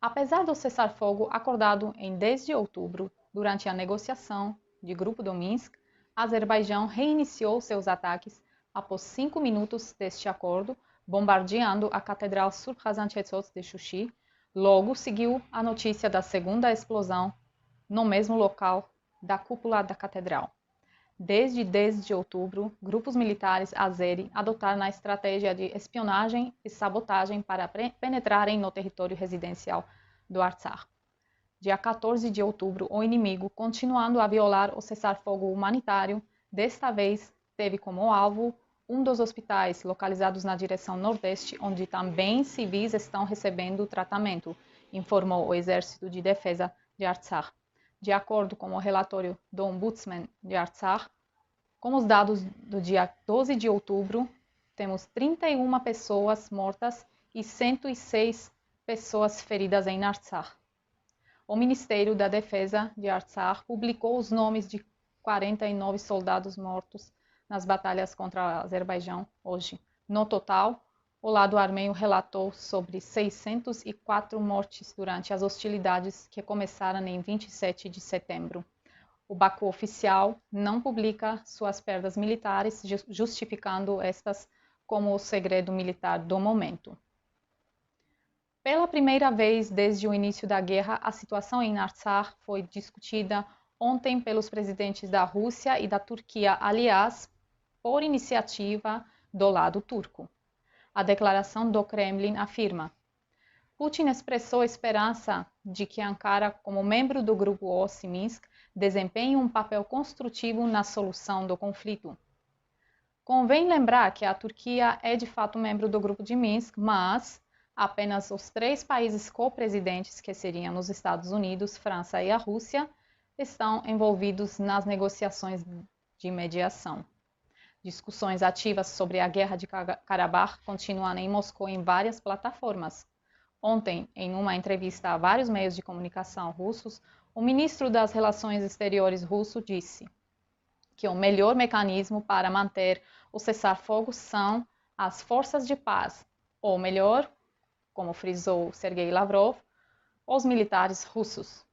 Apesar do cessar-fogo acordado em 10 de outubro, durante a negociação de Grupo do Minsk, Azerbaijão reiniciou seus ataques após 5 minutos deste acordo, bombardeando a Catedral Surp-Khazanchezodsk de Xuxi. Logo seguiu a notícia da segunda explosão no mesmo local da cúpula da catedral. Desde 10 de outubro, grupos militares azeri adotaram a estratégia de espionagem e sabotagem para penetrarem no território residencial do Artsakh. Dia 14 de outubro, o inimigo, continuando a violar o cessar-fogo humanitário, desta vez teve como alvo um dos hospitais localizados na direção nordeste, onde também civis estão recebendo tratamento, informou o Exército de Defesa de Artsakh. De acordo com o relatório do Ombudsman de Artsakh, com os dados do dia 12 de outubro, temos 31 pessoas mortas e 106 pessoas feridas em Artsakh. O Ministério da Defesa de Artsakh publicou os nomes de 49 soldados mortos nas batalhas contra o Azerbaijão hoje. No total, o lado armênio relatou sobre 604 mortes durante as hostilidades que começaram em 27 de setembro. O Baku oficial não publica suas perdas militares, justificando estas como o segredo militar do momento. Pela primeira vez desde o início da guerra, a situação em Artsakh foi discutida ontem pelos presidentes da Rússia e da Turquia, aliás, por iniciativa do lado turco. A declaração do Kremlin afirma: Putin expressou esperança de que Ankara, como membro do Grupo OSCE-Minsk, desempenhe um papel construtivo na solução do conflito. Convém lembrar que a Turquia é de fato membro do Grupo de Minsk, mas apenas os 3 países co-presidentes, que seriam os Estados Unidos, França e a Rússia, estão envolvidos nas negociações de mediação. Discussões ativas sobre a guerra de Karabakh continuam em Moscou em várias plataformas. Ontem, em uma entrevista a vários meios de comunicação russos, o ministro das Relações Exteriores russo disse que o melhor mecanismo para manter o cessar-fogo são as forças de paz, ou melhor, como frisou Sergei Lavrov, os militares russos.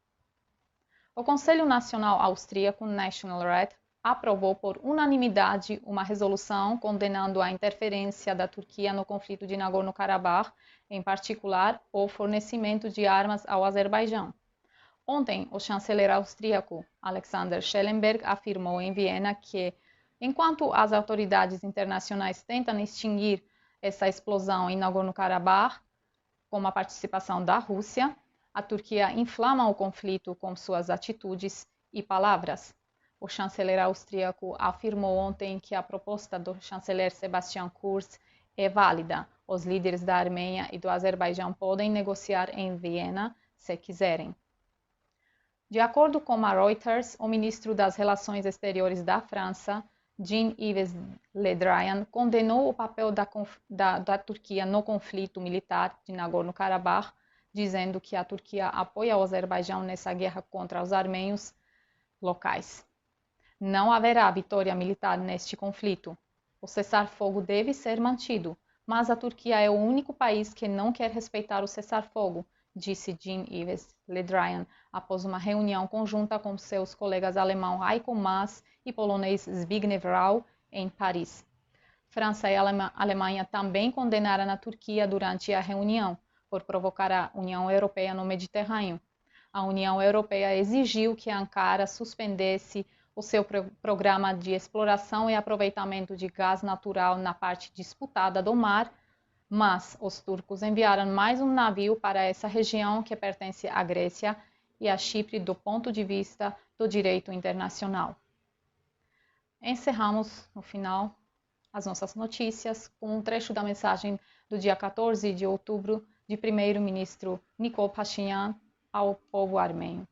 O Conselho Nacional Austríaco, National Red, aprovou por unanimidade uma resolução condenando a interferência da Turquia no conflito de Nagorno-Karabakh, em particular o fornecimento de armas ao Azerbaijão. Ontem, o chanceler austríaco Alexander Schellenberg afirmou em Viena que, enquanto as autoridades internacionais tentam extinguir essa explosão em Nagorno-Karabakh, com a participação da Rússia, a Turquia inflama o conflito com suas atitudes e palavras. O chanceler austríaco afirmou ontem que a proposta do chanceler Sebastian Kurz é válida. Os líderes da Armênia e do Azerbaijão podem negociar em Viena se quiserem. De acordo com a Reuters, o ministro das Relações Exteriores da França, Jean-Yves Le Drian, condenou o papel da Turquia no conflito militar de Nagorno-Karabakh, dizendo que a Turquia apoia o Azerbaijão nessa guerra contra os armênios locais. Não haverá vitória militar neste conflito. O cessar-fogo deve ser mantido, mas a Turquia é o único país que não quer respeitar o cessar-fogo, disse Jean-Yves Le Drian, após uma reunião conjunta com seus colegas alemão Heiko Maas e polonês Zbigniew Rau em Paris. França e Alemanha também condenaram a Turquia durante a reunião por provocar a União Europeia no Mediterrâneo. A União Europeia exigiu que Ankara suspendesse o seu programa de exploração e aproveitamento de gás natural na parte disputada do mar, Mas os turcos enviaram mais um navio para essa região que pertence à Grécia e a Chipre do ponto de vista do direito internacional. Encerramos, no final, as nossas notícias com um trecho da mensagem do dia 14 de outubro de primeiro-ministro Nikol Pashinyan ao povo armênio.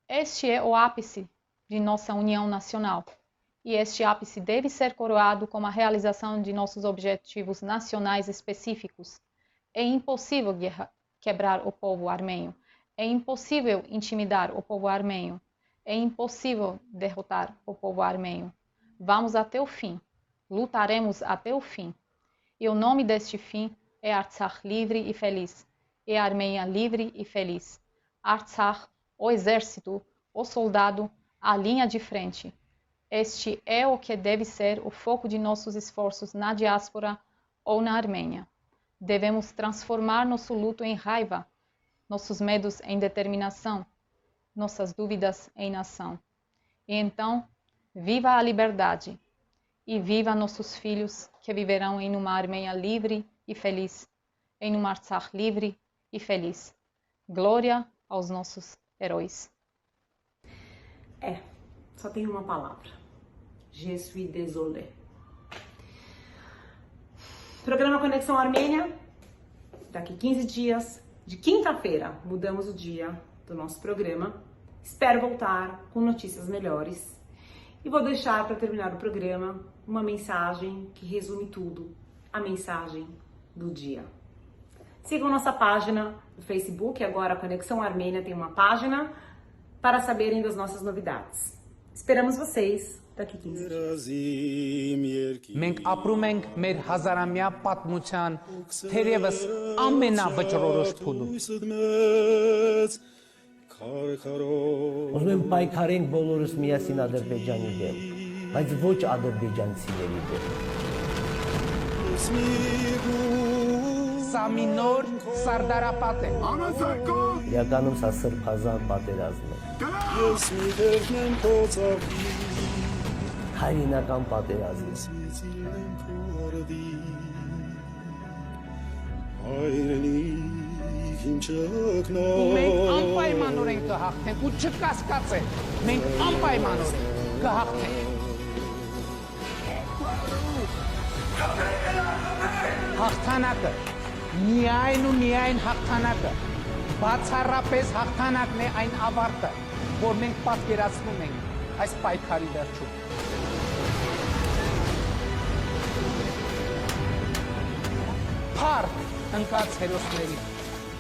Este é o ápice de nossa união nacional, e este ápice deve ser coroado com a realização de nossos objetivos nacionais específicos. É impossível quebrar o povo armênio, é impossível intimidar o povo armênio, é impossível derrotar o povo armênio. Vamos até o fim, lutaremos até o fim. E o nome deste fim é Artsakh livre e feliz, é a Armênia livre e feliz. Artsakh, o exército, o soldado, a linha de frente. Este é o que deve ser o foco de nossos esforços na diáspora ou na Armênia. Devemos transformar nosso luto em raiva, nossos medos em determinação, nossas dúvidas em ação. E então, viva a liberdade e viva nossos filhos que viverão em uma Armênia livre e feliz, em uma Artsakh livre e feliz. Glória aos nossos heróis. Só tem uma palavra. Je suis désolé. Programa Conexão Armênia. Daqui 15 dias, de quinta-feira, mudamos o dia do nosso programa. Espero voltar com notícias melhores. E vou deixar para terminar o programa uma mensagem que resume tudo. A mensagem do dia. Sigam nossa página no Facebook. Agora a Conexão Armênia tem uma página para saberem das nossas novidades. Esperamos vocês daqui 15 dias. Մենք ապրում ենք մեր հազարամյա պատմության թերևս ամենավճռորոշ փուլում։ Ուզում եմ պայքարենք բոլորս միասին Ադրբեջանի դեմ, բայց ոչ ադրբեջանցիների դեմ։ Սա մի նոր սարդարապատ է։ Իրականում սա սրբազան պատերազմ է։ Հայրենական պատերազմ է։ Մենք անպայմանորեն կհաղթենք ու չկասկածեք, մենք անպայմանորեն կհաղթենք։ Հաղթանակը, միայն ու միայն հաղթանակը, բացառապես հաղթանակն է այն ավարտը, որ մենք պատկերացնում ենք այս պայքարի վերջում։ Փառք ընկած հերոսներին,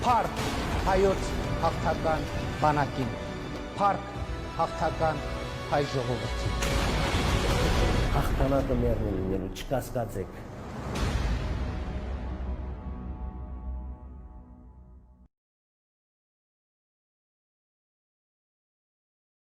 փառք հայոց հաղթական բանակին, փառք հաղթական հայ ժողովրդին։ Հաղթանակը մերն է լինելու, չկասկածեք։